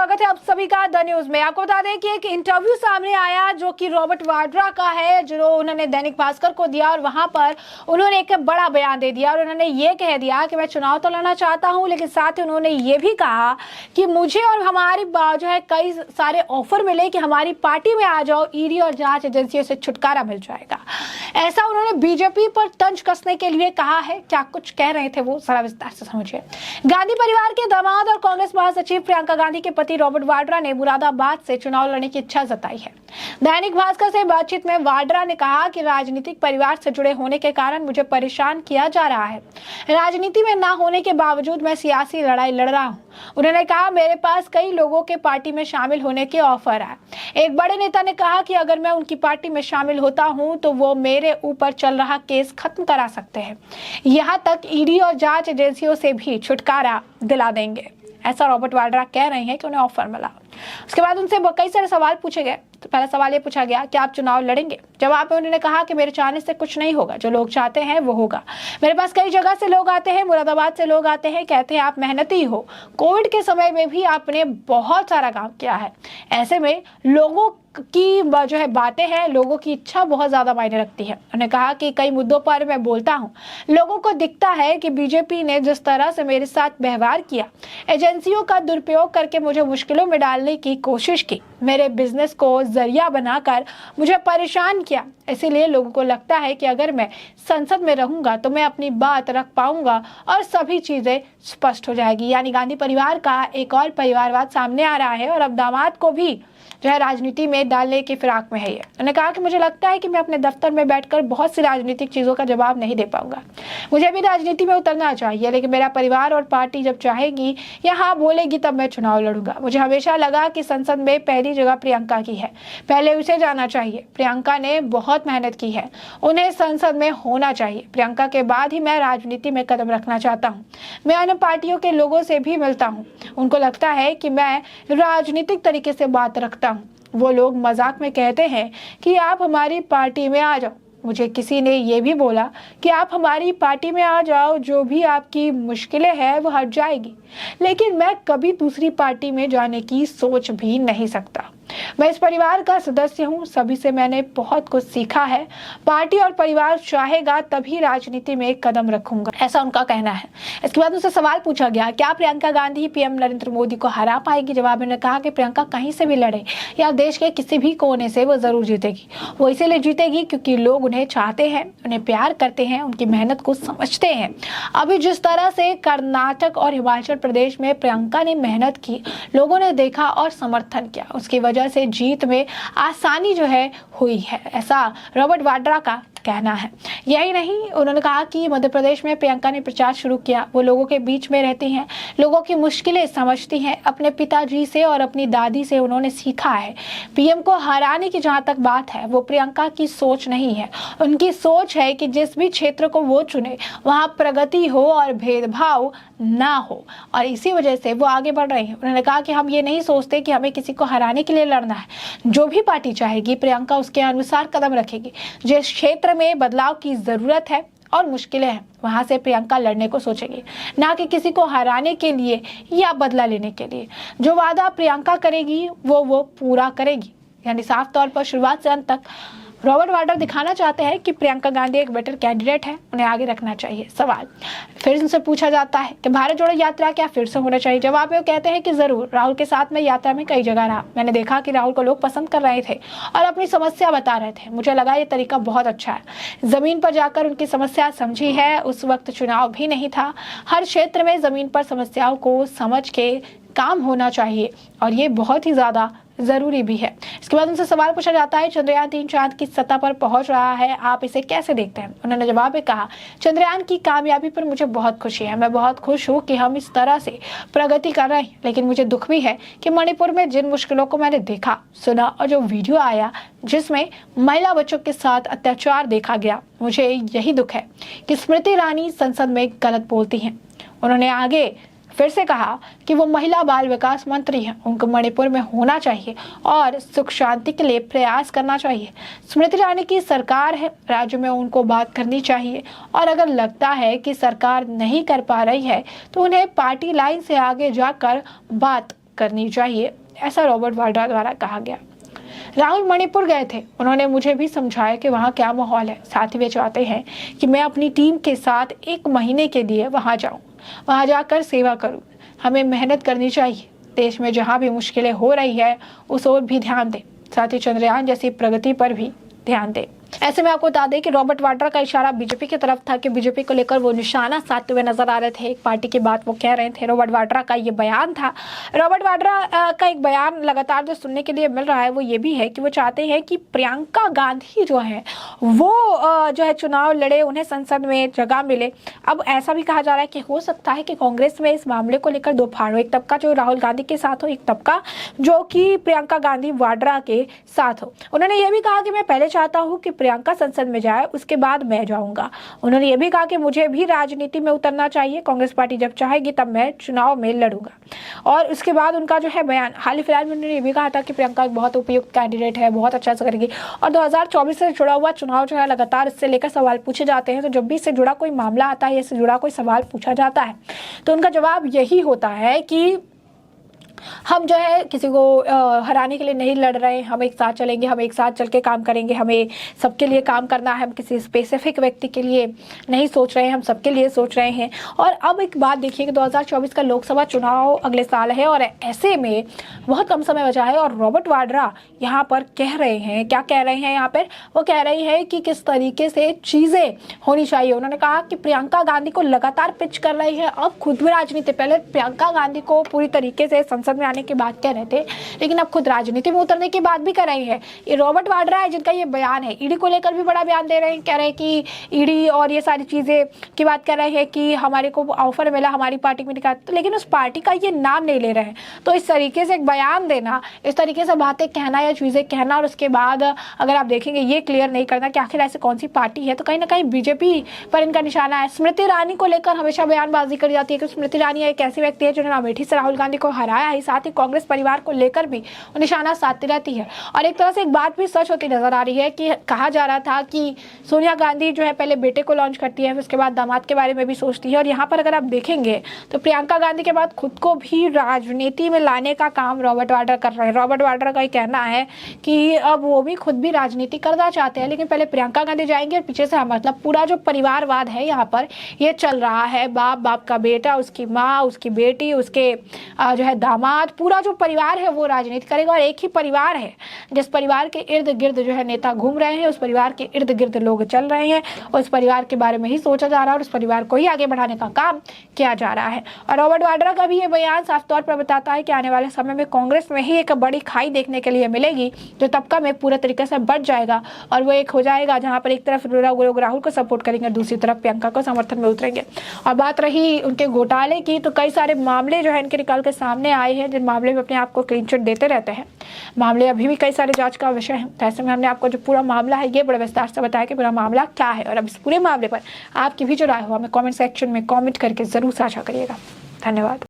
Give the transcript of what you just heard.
स्वागत है आप सभी का द न्यूज में। आपको बता दें कि एक इंटरव्यू सामने आया जो कि रॉबर्ट वाड्रा का है, जो उन्होंने दैनिक भास्कर को दिया और वहां पर उन्होंने एक बड़ा बयान दे दिया और उन्होंने ये कह दिया कि मैं चुनाव तो लड़ना चाहता हूं, लेकिन साथ ही उन्होंने ये भी कहा कि मुझे और हमारी जो है कई सारे ऑफर मिले कि हमारी पार्टी में आ जाओ, ईडी और जांच एजेंसियों से छुटकारा मिल जाएगा। ऐसा उन्होंने बीजेपी पर तंज कसने के लिए कहा है। क्या कुछ कह रहे थे वो, सारा विस्तार से समझिए। गांधी परिवार के दामाद और कांग्रेस महासचिव प्रियंका गांधी के पति रॉबर्ट वाड्रा ने मुरादाबाद से चुनाव लड़ने की इच्छा जताई है। दैनिक भास्कर से बातचीत में वाड्रा ने कहा कि राजनीतिक परिवार से जुड़े होने के कारण मुझे परेशान किया जा रहा है। राजनीति में ना होने के बावजूद मैं सियासी लड़ाई लड़ रहा हूं। उन्होंने कहा, मेरे पास कई लोगों के पार्टी में शामिल होने के ऑफर है। एक बड़े नेता ने कहा कि अगर मैं उनकी पार्टी में शामिल होता हूं तो वो मेरे ऊपर चल रहा केस खत्म करा सकते हैं, यहां तक ईडी और जांच एजेंसियों से भी छुटकारा दिला देंगे। ऐसा रॉबर्ट वाड्रा कह रहे हैं कि उन्हें ऑफर मिला। उसके बाद उनसे कई सारे सवाल पूछे गए। तो पहला सवाल ये पूछा गया कि आप चुनाव लड़ेंगे। जवाब में उन्होंने कहा कि मेरे चाहने से कुछ नहीं होगा, जो लोग चाहते हैं वो होगा। मेरे पास कई जगह से लोग आते हैं, मुरादाबाद से लोग आते हैं, कहते हैं आप मेहनती हो, कोविड के समय में भी आपने बहुत सारा काम किया है। ऐसे में लोगों की जो है बातें हैं, लोगों की इच्छा बहुत ज्यादा मायने रखती है। उन्होंने कहा कि कई मुद्दों पर मैं बोलता हूं, लोगों को दिखता है कि बीजेपी ने जिस तरह से मेरे साथ व्यवहार किया, एजेंसियों का दुरुपयोग करके मुझे मुश्किलों में डालने की कोशिश की, मेरे बिजनेस को जरिया बनाकर मुझे परेशान किया। इसीलिए लोगों को लगता है कि अगर मैं संसद में रहूंगा तो मैं अपनी बात रख पाऊंगा और सभी चीजें स्पष्ट हो जाएगी। यानी गांधी परिवार का एक और परिवारवाद सामने आ रहा है और अब दामाद को भी जो है राजनीति में डालने की फिराक में है। ये उन्होंने कहा कि मुझे लगता है कि मैं अपने दफ्तर में बैठकर बहुत सी राजनीतिक चीजों का जवाब नहीं दे पाऊंगा, मुझे भी राजनीति में उतरना चाहिए, लेकिन मेरा परिवार और पार्टी जब चाहेगी या हाँ बोलेगी तब मैं चुनाव लड़ूंगा। मुझे हमेशा लगा कि संसद में पहली जगह प्रियंका की है, पहले उसे जाना चाहिए। प्रियंका ने बहुत मेहनत की है, उन्हें संसद में होना चाहिए। प्रियंका के बाद ही मैं राजनीति में कदम रखना चाहता हूँ। मैं अन्य पार्टियों के लोगों से भी मिलता हूँ, उनको लगता है कि मैं राजनीतिक तरीके से बात रखता हूँ। वो लोग मजाक में कहते हैं कि आप हमारी पार्टी में आ जाओ। मुझे किसी ने ये भी बोला कि आप हमारी पार्टी में आ जाओ, जो भी आपकी मुश्किलें हैं वो हट जाएगी, लेकिन मैं कभी दूसरी पार्टी में जाने की सोच भी नहीं सकता। मैं इस परिवार का सदस्य हूँ, सभी से मैंने बहुत कुछ सीखा है। पार्टी और परिवार चाहेगा तभी राजनीति में कदम रखूंगा, ऐसा उनका कहना है। इसके बाद उनसे सवाल पूछा गया, क्या प्रियंका गांधी पीएम नरेंद्र मोदी को हरा पाएगी? जवाब में कहा कि प्रियंका कहीं से भी लड़े या देश के किसी भी कोने से वो जरूर जीतेगी। वो इसीलिए जीतेगी क्योंकि लोग उन्हें चाहते हैं, उन्हें प्यार करते हैं, उनकी मेहनत को समझते हैं। अभी जिस तरह से कर्नाटक और हिमाचल प्रदेश में प्रियंका ने मेहनत की, लोगों ने देखा और समर्थन किया, उसकी वजह से जीत में आसानी जो है हुई है, ऐसा रॉबर्ट वाड्रा का कहना है। यही नहीं, उन्होंने कहा कि मध्य प्रदेश में प्रियंका ने प्रचार शुरू किया। वो लोगों के बीच में रहती हैं, लोगों की मुश्किलें समझती हैं। अपने पिताजी से और अपनी दादी से उन्होंने सीखा है। पीएम को हराने की जहां तक बात है, वो प्रियंका की सोच नहीं है। उनकी सोच है कि जिस भी क्षेत्र को वो चुने वहां प्रगति हो और भेदभाव ना हो, और इसी वजह से वो आगे बढ़ रहे हैं। उन्होंने कहा कि हम ये नहीं सोचते कि हमें किसी को हराने के लिए लड़ना है। जो भी पार्टी चाहेगी प्रियंका उसके अनुसार कदम रखेगी। जिस क्षेत्र में बदलाव की जरूरत है और मुश्किलें हैं, वहां से प्रियंका लड़ने को सोचेगी, ना कि किसी को हराने के लिए या बदला लेने के लिए। जो वादा प्रियंका करेगी वो पूरा करेगी। यानी साफ तौर पर शुरुआत से अंत तक रॉबर्ट वाड्रा दिखाना चाहते हैं कि प्रियंका गांधी एक बेटर कैंडिडेट है, उन्हें आगे रखना चाहिए। सवाल फिर उनसे पूछा जाता है कि भारत जोड़ो यात्रा क्या फिर से होना चाहिए? जवाब में वो कहते हैं कि जरूर। राहुल के साथ मैं यात्रा में कई जगह रहा, मैंने देखा कि राहुल को लोग पसंद कर रहे थे और अपनी समस्या बता रहे थे। मुझे लगा ये तरीका बहुत अच्छा है, जमीन पर जाकर उनकी समस्या समझी है। उस वक्त चुनाव भी नहीं था। हर क्षेत्र में जमीन पर समस्याओं को समझ के काम होना चाहिए और ये बहुत ही ज्यादा जरूरी भी है। इसके बाद उनसे सवाल पूछा जाता है, चंद्रयान 3 चांद की सतह पर पहुंच रहा है, आप इसे कैसे देखते हैं? उन्होंने जवाब में कहा, चंद्रयान की कामयाबी पर मुझे बहुत खुशी है। मैं बहुत खुश हूं कि हम इस तरह से प्रगति कर रहे हैं, लेकिन मुझे दुख भी है कि मणिपुर में जिन मुश्किलों को मैंने देखा, सुना और जो वीडियो आया जिसमें महिला बच्चों के साथ अत्याचार देखा गया, मुझे यही दुख है कि स्मृति ईरानी संसद में गलत बोलती हैं। उन्होंने आगे फिर से कहा कि वो महिला बाल विकास मंत्री हैं, उनको मणिपुर में होना चाहिए और सुख शांति के लिए प्रयास करना चाहिए। स्मृति ईरानी की सरकार है, राज्य में उनको बात करनी चाहिए और अगर लगता है कि सरकार नहीं कर पा रही है तो उन्हें पार्टी लाइन से आगे जाकर बात करनी चाहिए, ऐसा रॉबर्ट वाड्रा द्वारा कहा गया। राहुल मणिपुर गए थे, उन्होंने मुझे भी समझाया कि वहाँ क्या माहौल है। साथ ही वे चाहते हैं कि मैं अपनी टीम के साथ 1 महीने के लिए वहाँ जाऊँ, वहाँ जाकर सेवा करूँ। हमें मेहनत करनी चाहिए, देश में जहाँ भी मुश्किलें हो रही है उस ओर भी ध्यान दें, साथ ही चंद्रयान जैसी प्रगति पर भी ध्यान दें। ऐसे में आपको बता दें कि रॉबर्ट वाड्रा का इशारा बीजेपी की तरफ था कि बीजेपी को लेकर वो निशाना साधते हुए नजर आ रहे थे। एक पार्टी की बात वो कह रहे थे। रॉबर्ट वाड्रा का ये बयान था। रॉबर्ट वाड्रा का एक बयान लगातार जो सुनने के लिए मिल रहा है वो ये भी है कि वो चाहते हैं कि प्रियंका गांधी जो है वो जो है चुनाव लड़े, उन्हें संसद में जगह मिले। अब ऐसा भी कहा जा रहा है कि हो सकता है कि कांग्रेस में इस मामले को लेकर 2 फाड़ हो, एक तबका जो राहुल गांधी के साथ हो, एक तबका जो कि प्रियंका गांधी वाड्रा के साथ हो। उन्होंने ये भी कहा कि मैं पहले चाहता हूँ कि प्रियंका संसद में जाए, उसके बाद मैं जाऊंगा। उन्होंने ये भी कहा कि मुझे भी राजनीति में उतरना चाहिए, कांग्रेस पार्टी जब चाहेगी तब मैं चुनाव में लड़ूंगा। और उसके बाद उनका जो है बयान, हाल ही फिलहाल में उन्होंने ये भी कहा था कि प्रियंका एक बहुत उपयुक्त कैंडिडेट है, बहुत अच्छा से करेगी। और 2024 से जुड़ा हुआ चुनाव जो है लगातार इससे लेकर सवाल पूछे जाते हैं। तो जब भी इससे जुड़ा कोई मामला आता है, इससे जुड़ा कोई सवाल पूछा जाता है तो उनका जवाब यही होता है कि हम जो है किसी को हराने के लिए नहीं लड़ रहे, हम एक साथ चलेंगे, हम एक साथ चल के काम करेंगे, हमें सबके लिए काम करना है, हम किसी स्पेसिफिक व्यक्ति के लिए नहीं सोच रहे हैं, हम सबके लिए सोच रहे हैं। और अब एक बात देखिए कि 2024 का लोकसभा चुनाव अगले साल है और ऐसे में बहुत कम समय बचा है और रॉबर्ट वाड्रा यहाँ पर कह रहे हैं, क्या कह रहे हैं यहाँ पर, वो कह रहे हैं कि किस तरीके से चीज़ें होनी चाहिए। उन्होंने कहा कि प्रियंका गांधी को लगातार पिच कर रही है, अब खुद भी राजनीति, पहले प्रियंका गांधी को पूरी तरीके से संसद में आने की बात कह रहे थे, लेकिन अब खुद राजनीति में उतरने की बात भी कर रही है। ये रॉबर्ट वाड्रा है जिनका ये बयान है। ईडी को लेकर भी बड़ा बयान दे रहे हैं, कह रहे हैं कि ईडी और ये सारी चीजें की बात कर रहे हैं कि हमारे को ऑफर मिला, हमारी पार्टी में निकाल, तो लेकिन उस पार्टी का ये नाम नहीं ले रहे हैं। तो इस तरीके से एक बयान देना, इस तरीके से बातें कहना या चीजें कहना और उसके बाद अगर आप देखेंगे ये क्लियर नहीं करना कि आखिर ऐसे कौन सी पार्टी है, तो कहीं ना कहीं बीजेपी पर इनका निशाना है। स्मृति ईरानी को लेकर हमेशा बयानबाजी करी जाती है कि स्मृति ईरानी एक ऐसी व्यक्ति है जिन्होंने अमेठी से राहुल गांधी को हराया है, साथ ही कांग्रेस परिवार को लेकर भी निशाना साधती रहती है। और एक तरह से एक बात भी सच होती नजर आ रही है कि कहा जा रहा था कि सोनिया गांधी जो है पहले बेटे को लॉन्च करती है, फिर उसके बाद दामाद के बारे में भी सोचती है। और यहाँ पर अगर आप देखेंगे तो प्रियंका गांधी के बाद खुद को भी राजनीति में लाने का काम रॉबर्ट वाड्रा कर रहे हैं। रॉबर्ट वाड्रा का ये कहना है कि अब वो भी खुद भी राजनीति करना चाहते हैं, लेकिन पहले प्रियंका गांधी जाएंगे और पीछे से मतलब पूरा जो परिवारवाद है यहाँ पर ये चल रहा है। बाप का बेटा, उसकी माँ, उसकी बेटी, उसके जो है दामाद, पूरा जो परिवार है वो राजनीति करेगा। और एक ही परिवार है जिस परिवार के इर्द गिर्द जो है नेता घूम रहे हैं, उस परिवार के इर्द गिर्द लोग चल रहे हैं और उस परिवार के बारे में ही सोचा जा रहा है और उस परिवार को ही आगे बढ़ाने का काम किया जा रहा है। और रॉबर्ट वाड्रा का भी ये बयान साफ तौर पर बताता है कि आने वाले समय में कांग्रेस में ही एक बड़ी खाई देखने के लिए मिलेगी, जो तबका में पूरे तरीके से बढ़ जाएगा और वो एक हो जाएगा जहां पर एक तरफ लोग राहुल को सपोर्ट करेंगे, दूसरी तरफ प्रियंका को समर्थन में उतरेंगे। और बात रही उनके घोटाले की, तो कई सारे मामले जो है इनके निकाल के सामने आए हैं, जिन मामले में अपने आप को क्लीन चिट देते रहते हैं। मामले अभी भी कई सारे जांच का विषय है। तो ऐसे में हमने आपको जो पूरा मामला है ये बड़े विस्तार से बताया कि पूरा मामला क्या है। और अब इस पूरे मामले पर आपकी भी जो राय हो हमें कमेंट सेक्शन में कमेंट करके जरूर साझा करिएगा। धन्यवाद।